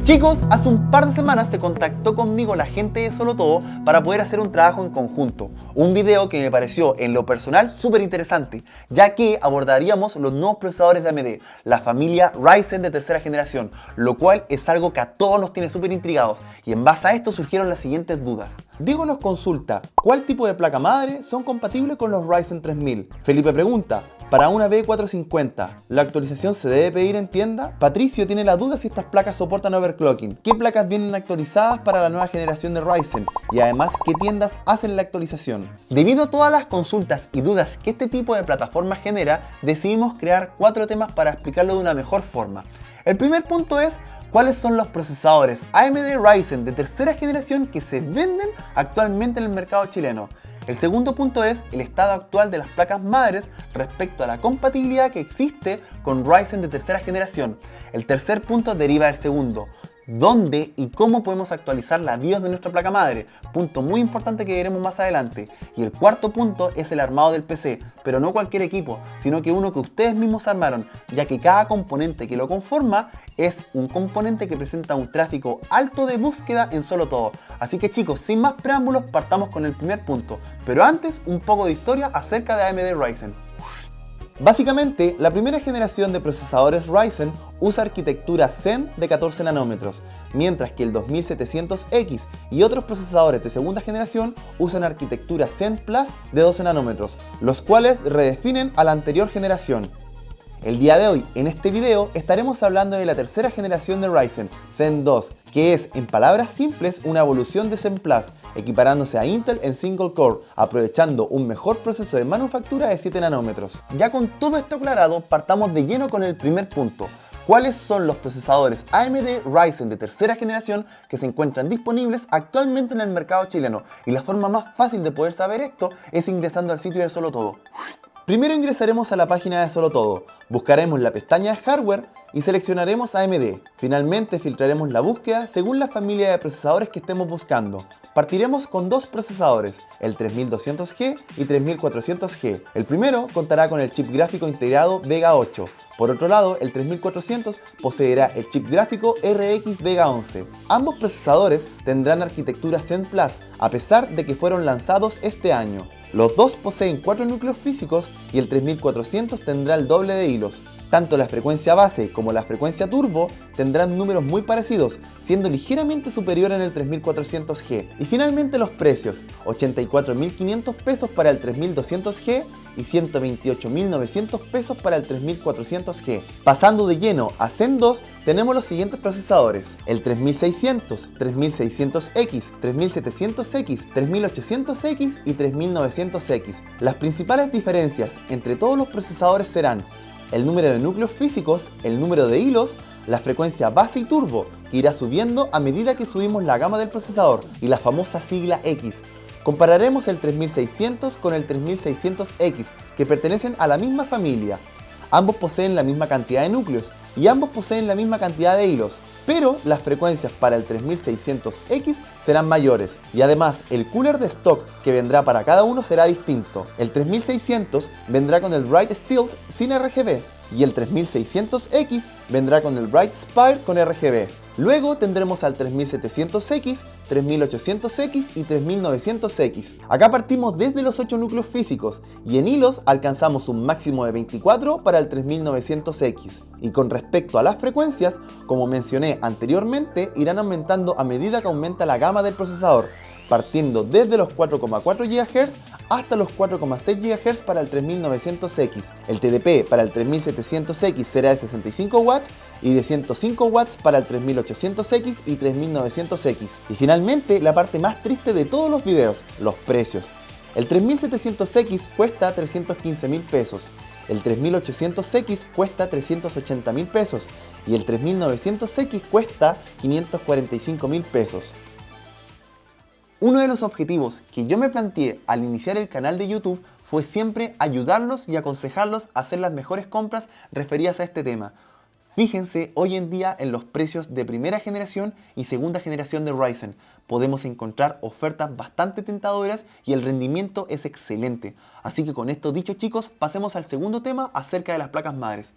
Chicos, hace un par de semanas se contactó conmigo la gente de Solo Todo para poder hacer un trabajo en conjunto. Un video que me pareció en lo personal súper interesante, ya que abordaríamos los nuevos procesadores de AMD, la familia Ryzen de tercera generación, lo cual es algo que a todos nos tiene súper intrigados, y en base a esto surgieron las siguientes dudas. Diego nos consulta, ¿cuál tipo de placa madre son compatibles con los Ryzen 3000? Felipe pregunta, para una B450, ¿la actualización se debe pedir en tienda? Patricio tiene la duda si estas placas soportan overclocking. ¿Qué placas vienen actualizadas para la nueva generación de Ryzen? Y además, ¿qué tiendas hacen la actualización? Debido a todas las consultas y dudas que este tipo de plataforma genera, decidimos crear 4 temas para explicarlo de una mejor forma. El primer punto es, ¿cuáles son los procesadores AMD Ryzen de tercera generación que se venden actualmente en el mercado chileno? El segundo punto es el estado actual de las placas madres respecto a la compatibilidad que existe con Ryzen de tercera generación. El tercer punto deriva del segundo. ¿Dónde y cómo podemos actualizar la BIOS de nuestra placa madre? Punto muy importante que veremos más adelante. Y el cuarto punto es el armado del PC, pero no cualquier equipo, sino que uno que ustedes mismos armaron, ya que cada componente que lo conforma es un componente que presenta un tráfico alto de búsqueda en Solo Todo. Así que chicos, sin más preámbulos, partamos con el primer punto. Pero antes, un poco de historia acerca de AMD Ryzen. Básicamente, la primera generación de procesadores Ryzen usa arquitectura Zen de 14 nanómetros, mientras que el 2700X y otros procesadores de segunda generación usan arquitectura Zen Plus de 12 nanómetros, los cuales redefinen a la anterior generación. El día de hoy, en este video, estaremos hablando de la tercera generación de Ryzen, Zen 2, que es, en palabras simples, una evolución de Zen Plus, equiparándose a Intel en single core, aprovechando un mejor proceso de manufactura de 7 nanómetros. Ya con todo esto aclarado, partamos de lleno con el primer punto. ¿Cuáles son los procesadores AMD Ryzen de tercera generación que se encuentran disponibles actualmente en el mercado chileno? Y la forma más fácil de poder saber esto es ingresando al sitio de Solo Todo. Primero ingresaremos a la página de Solo Todo, buscaremos la pestaña de hardware y seleccionaremos AMD. Finalmente filtraremos la búsqueda según la familia de procesadores que estemos buscando. Partiremos con 2 procesadores, el 3200G y 3400G. El primero contará con el chip gráfico integrado Vega 8. Por otro lado, el 3400 poseerá el chip gráfico RX Vega 11. Ambos procesadores tendrán arquitectura Zen Plus, a pesar de que fueron lanzados este año. Los dos poseen 4 núcleos físicos y el 3400 tendrá el doble de hilos. Tanto la frecuencia base como la frecuencia turbo tendrán números muy parecidos, siendo ligeramente superior en el 3400G. Y finalmente los precios, 84.500 pesos para el 3200G y 128.900 pesos para el 3400G. Pasando de lleno a Zen 2, tenemos los siguientes procesadores: el 3600, 3600X, 3700X, 3800X y 3900X. Las principales diferencias entre todos los procesadores serán el número de núcleos físicos, el número de hilos, la frecuencia base y turbo, que irá subiendo a medida que subimos la gama del procesador, y la famosa sigla X. Compararemos el 3600 con el 3600X, que pertenecen a la misma familia. Ambos poseen la misma cantidad de núcleos y ambos poseen la misma cantidad de hilos, pero las frecuencias para el 3600X serán mayores, y además el cooler de stock que vendrá para cada uno será distinto. El 3600 vendrá con el Bright Stilt sin RGB y el 3600X vendrá con el Bright Spire con RGB. Luego tendremos al 3700X, 3800X y 3900X. Acá partimos desde los 8 núcleos físicos y en hilos alcanzamos un máximo de 24 para el 3900X. Y con respecto a las frecuencias, como mencioné anteriormente, irán aumentando a medida que aumenta la gama del procesador, partiendo desde los 4,4 GHz hasta los 4,6 GHz para el 3900X. El TDP para el 3700X será de 65 watts y de 105 watts para el 3800X y 3900X. Y finalmente, la parte más triste de todos los videos, los precios. El 3700X cuesta 315.000 pesos, el 3800X cuesta 380.000 pesos y el 3900X cuesta 545.000 pesos. Uno de los objetivos que yo me planteé al iniciar el canal de YouTube fue siempre ayudarlos y aconsejarlos a hacer las mejores compras referidas a este tema. Fíjense hoy en día en los precios de primera generación y segunda generación de Ryzen. Podemos encontrar ofertas bastante tentadoras y el rendimiento es excelente. Así que con esto dicho, chicos, pasemos al segundo tema acerca de las placas madres.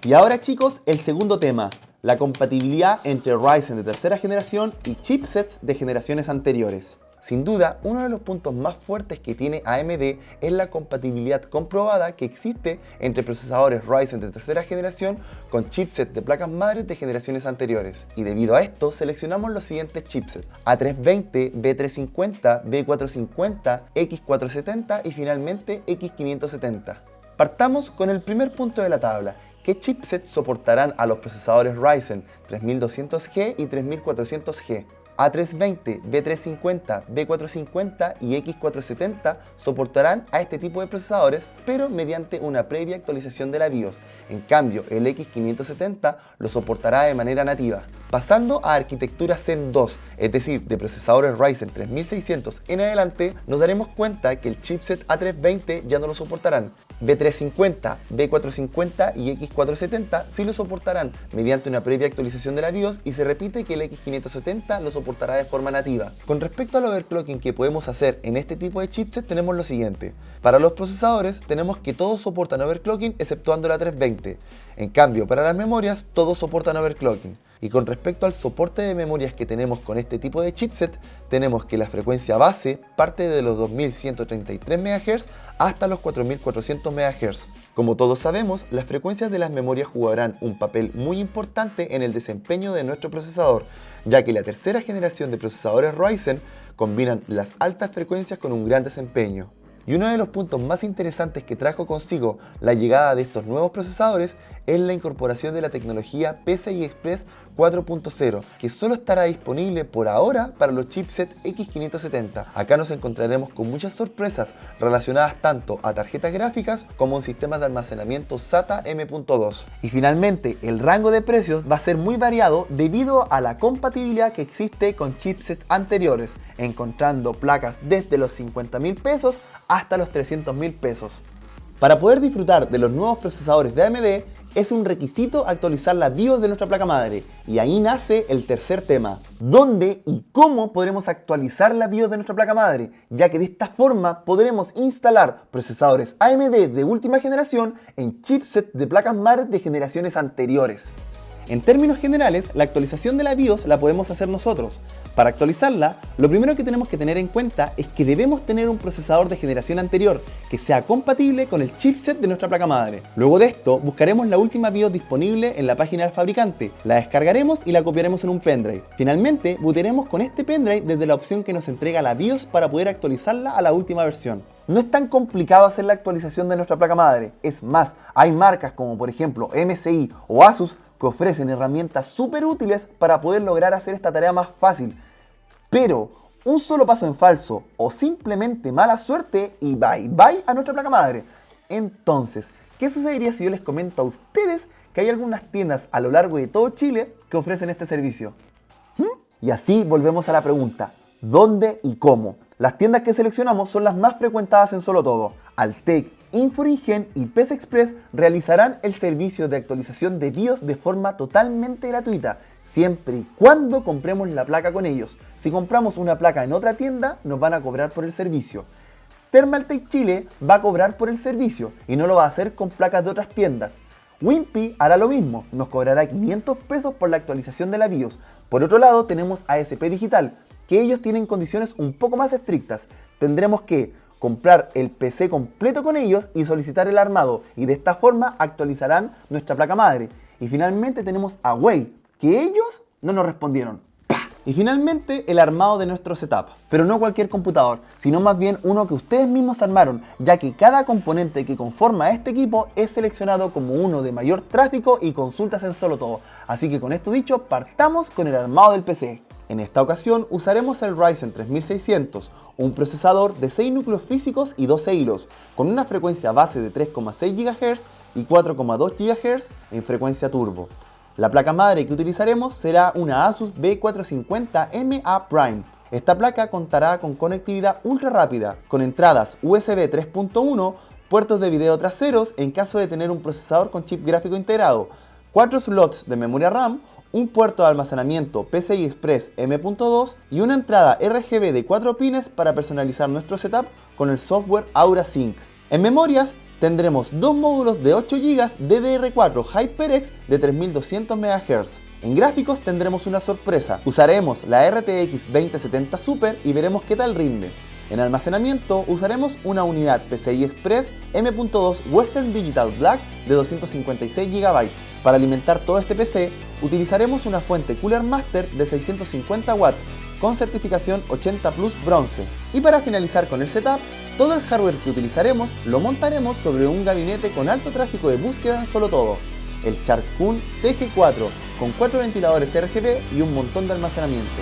Y ahora, chicos, el segundo tema. la compatibilidad entre Ryzen de tercera generación y chipsets de generaciones anteriores. Sin duda, uno de los puntos más fuertes que tiene AMD es la compatibilidad comprobada que existe entre procesadores Ryzen de tercera generación con chipsets de placas madres de generaciones anteriores. Y debido a esto, seleccionamos los siguientes chipsets: A320, B350, B450, X470 y finalmente X570. Partamos con el primer punto de la tabla. ¿Qué chipsets soportarán a los procesadores Ryzen 3200G y 3400G? A320, B350, B450 y X470 soportarán a este tipo de procesadores, pero mediante una previa actualización de la BIOS. En cambio, el X570 lo soportará de manera nativa. Pasando a arquitectura Zen 2, es decir, de procesadores Ryzen 3600 en adelante, nos daremos cuenta que el chipset A320 ya no lo soportarán. B350, B450 y X470 sí lo soportarán mediante una previa actualización de la BIOS, y se repite que el X570 lo soportará de forma nativa. Con respecto al overclocking que podemos hacer en este tipo de chipset, tenemos lo siguiente. Para los procesadores tenemos que todos soportan overclocking exceptuando la A320. En cambio, para las memorias todos soportan overclocking. Y con respecto al soporte de memorias que tenemos con este tipo de chipset, tenemos que la frecuencia base parte de los 2133 MHz hasta los 4400 MHz. Como todos sabemos, las frecuencias de las memorias jugarán un papel muy importante en el desempeño de nuestro procesador, ya que la tercera generación de procesadores Ryzen combinan las altas frecuencias con un gran desempeño. Y uno de los puntos más interesantes que trajo consigo la llegada de estos nuevos procesadores es la incorporación de la tecnología PCI Express 4.0, que solo estará disponible por ahora para los chipsets X570. Acá nos encontraremos con muchas sorpresas relacionadas tanto a tarjetas gráficas como a sistemas de almacenamiento SATA M.2. Y finalmente, el rango de precios va a ser muy variado debido a la compatibilidad que existe con chipsets anteriores, encontrando placas desde los 50.000 pesos hasta los 300.000 pesos. Para poder disfrutar de los nuevos procesadores de AMD, es un requisito actualizar la BIOS de nuestra placa madre. Y ahí nace el tercer tema: ¿dónde y cómo podremos actualizar la BIOS de nuestra placa madre? Ya que de esta forma podremos instalar procesadores AMD de última generación en chipsets de placas madres de generaciones anteriores. En términos generales, la actualización de la BIOS la podemos hacer nosotros. Para actualizarla, lo primero que tenemos que tener en cuenta es que debemos tener un procesador de generación anterior que sea compatible con el chipset de nuestra placa madre. Luego de esto, buscaremos la última BIOS disponible en la página del fabricante, la descargaremos y la copiaremos en un pendrive. Finalmente, bootearemos con este pendrive desde la opción que nos entrega la BIOS para poder actualizarla a la última versión. No es tan complicado hacer la actualización de nuestra placa madre. Es más, hay marcas como por ejemplo MSI o Asus que ofrecen herramientas súper útiles para poder lograr hacer esta tarea más fácil. Pero un solo paso en falso o simplemente mala suerte y bye bye a nuestra placa madre. Entonces, ¿qué sucedería si yo les comento a ustedes que hay algunas tiendas a lo largo de todo Chile que ofrecen este servicio? Y así volvemos a la pregunta: ¿dónde y cómo? Las tiendas que seleccionamos son las más frecuentadas en Solo Todo. Altec, Inforingen y PC Express realizarán el servicio de actualización de BIOS de forma totalmente gratuita, siempre y cuando compremos la placa con ellos. Si compramos una placa en otra tienda, nos van a cobrar por el servicio. Thermaltake Chile va a cobrar por el servicio y no lo va a hacer con placas de otras tiendas. Wimpy hará lo mismo, nos cobrará 500 pesos por la actualización de la BIOS. Por otro lado, tenemos ASP Digital, que ellos tienen condiciones un poco más estrictas. Tendremos que comprar el PC completo con ellos y solicitar el armado, y de esta forma actualizarán nuestra placa madre. Y finalmente tenemos a Huawei, que ellos no nos respondieron. Y finalmente el armado de nuestro setup, pero no cualquier computador, sino más bien uno que ustedes mismos armaron, ya que cada componente que conforma este equipo es seleccionado como uno de mayor tráfico y consultas en Solo Todo. Así que con esto dicho, partamos con el armado del PC. En esta ocasión usaremos el Ryzen 3600, un procesador de 6 núcleos físicos y 12 hilos, con una frecuencia base de 3,6 GHz y 4,2 GHz en frecuencia turbo. La placa madre que utilizaremos será una Asus B450MA Prime. Esta placa contará con conectividad ultra rápida, con entradas USB 3.1, puertos de video traseros en caso de tener un procesador con chip gráfico integrado, 4 slots de memoria RAM, un puerto de almacenamiento PCI Express M.2 y una entrada RGB de 4 pines para personalizar nuestro setup con el software Aura Sync. En memorias tendremos dos módulos de 8 GB DDR4 HyperX de 3200 MHz. En gráficos tendremos una sorpresa, usaremos la RTX 2070 Super y veremos qué tal rinde. En almacenamiento usaremos una unidad PCI Express M.2 Western Digital Black de 256 GB. Para alimentar todo este PC utilizaremos una fuente Cooler Master de 650 watts con certificación 80 Plus bronce. Y para finalizar con el setup, todo el hardware que utilizaremos lo montaremos sobre un gabinete con alto tráfico de búsqueda en solo todo, el Charcoon TG4 con 4 ventiladores RGB y un montón de almacenamiento.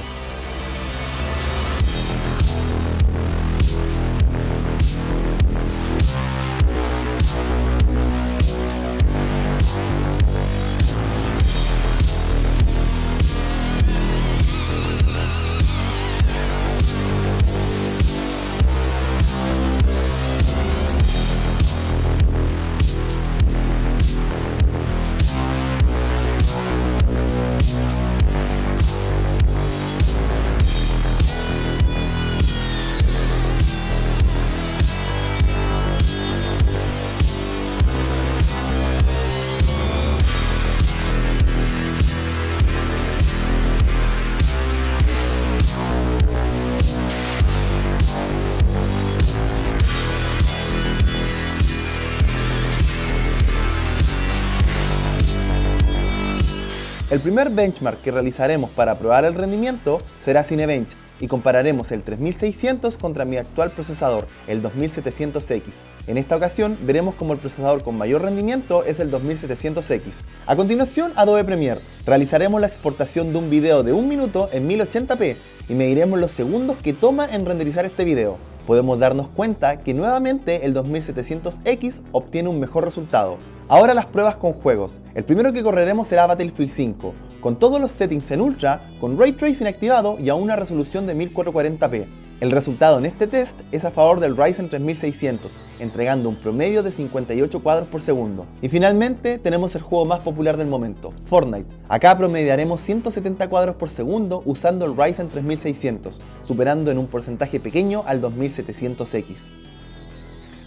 El primer benchmark que realizaremos para probar el rendimiento será Cinebench y compararemos el 3600 contra mi actual procesador, el 2700X. En esta ocasión veremos cómo el procesador con mayor rendimiento es el 2700X. A continuación, Adobe Premiere. Realizaremos la exportación de un video de 1 minuto en 1080p y mediremos los segundos que toma en renderizar este video. Podemos darnos cuenta que nuevamente el 2700X obtiene un mejor resultado. Ahora las pruebas con juegos. El primero que correremos será Battlefield 5, con todos los settings en Ultra, con Ray Tracing activado y a una resolución de 1440p. El resultado en este test es a favor del Ryzen 3600, entregando un promedio de 58 cuadros por segundo. Y finalmente tenemos el juego más popular del momento, Fortnite. Acá promediaremos 170 cuadros por segundo usando el Ryzen 3600, superando en un porcentaje pequeño al 2700X.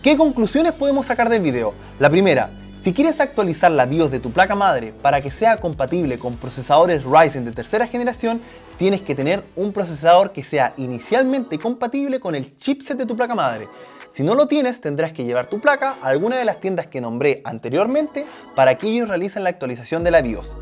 ¿Qué conclusiones podemos sacar del video? La primera, si quieres actualizar la BIOS de tu placa madre para que sea compatible con procesadores Ryzen de tercera generación, tienes que tener un procesador que sea inicialmente compatible con el chipset de tu placa madre. Si no lo tienes, tendrás que llevar tu placa a alguna de las tiendas que nombré anteriormente para que ellos realicen la actualización de la BIOS.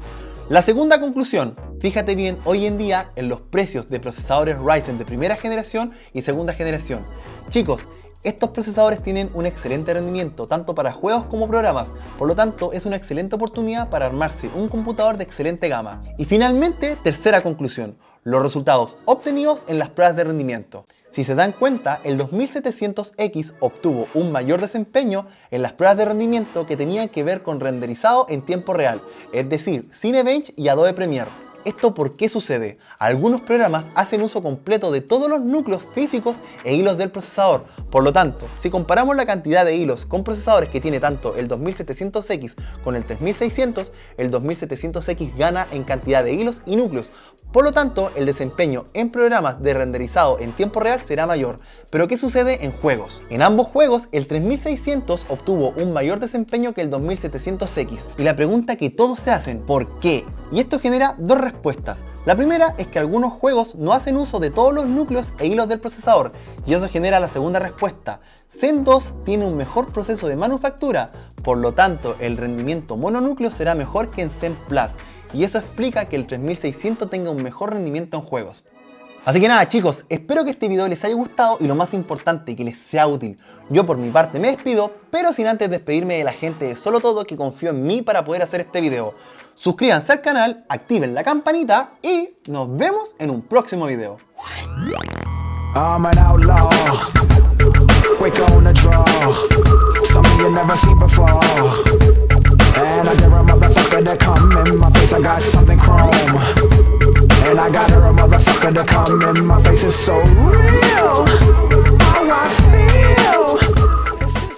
La segunda conclusión, fíjate bien hoy en día en los precios de procesadores Ryzen de primera generación y segunda generación. Chicos, estos procesadores tienen un excelente rendimiento tanto para juegos como programas, por lo tanto es una excelente oportunidad para armarse un computador de excelente gama. Y finalmente, tercera conclusión, los resultados obtenidos en las pruebas de rendimiento. Si se dan cuenta, el 2700X obtuvo un mayor desempeño en las pruebas de rendimiento que tenían que ver con renderizado en tiempo real, es decir, Cinebench y Adobe Premiere. ¿Esto por qué sucede? Algunos programas hacen uso completo de todos los núcleos físicos e hilos del procesador. Por lo tanto, si comparamos la cantidad de hilos con procesadores que tiene tanto el 2700X con el 3600, el 2700X gana en cantidad de hilos y núcleos. Por lo tanto, el desempeño en programas de renderizado en tiempo real será mayor. Pero ¿qué sucede en juegos? En ambos juegos, el 3600 obtuvo un mayor desempeño que el 2700X. Y la pregunta que todos se hacen, ¿por qué? Y esto genera dos respuestas. La primera es que algunos juegos no hacen uso de todos los núcleos e hilos del procesador, y eso genera la segunda respuesta. Zen 2 tiene un mejor proceso de manufactura, por lo tanto el rendimiento mononúcleo será mejor que en Zen Plus, y eso explica que el 3600 tenga un mejor rendimiento en juegos. Así que nada chicos, espero que este video les haya gustado y lo más importante, que les sea útil. Yo por mi parte me despido, pero sin antes despedirme de la gente de Solo Todo que confió en mí para poder hacer este video. Suscríbanse al canal, activen la campanita y nos vemos en un próximo video. I'm an outlaw, quick on the draw, something you never seen before.